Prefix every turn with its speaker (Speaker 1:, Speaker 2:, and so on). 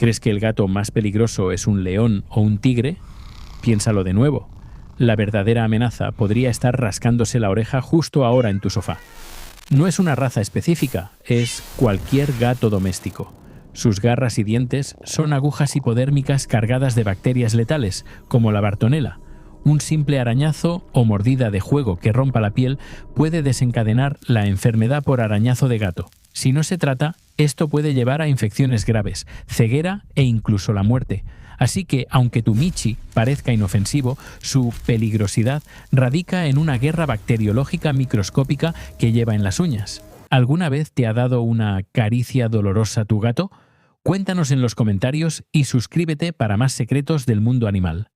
Speaker 1: ¿Crees que el gato más peligroso es un león o un tigre? Piénsalo de nuevo. La verdadera amenaza podría estar rascándose la oreja justo ahora en tu sofá. No es una raza específica, es cualquier gato doméstico. Sus garras y dientes son agujas hipodérmicas cargadas de bacterias letales, como la Bartonella. Un simple arañazo o mordida de juego que rompa la piel puede desencadenar la enfermedad por arañazo de gato. Si no se trata, esto puede llevar a infecciones graves, ceguera e incluso la muerte. Así que, aunque tu Michi parezca inofensivo, su peligrosidad radica en una guerra bacteriológica microscópica que lleva en las uñas. ¿Alguna vez te ha dado una caricia dolorosa tu gato? Cuéntanos en los comentarios y suscríbete para más secretos del mundo animal.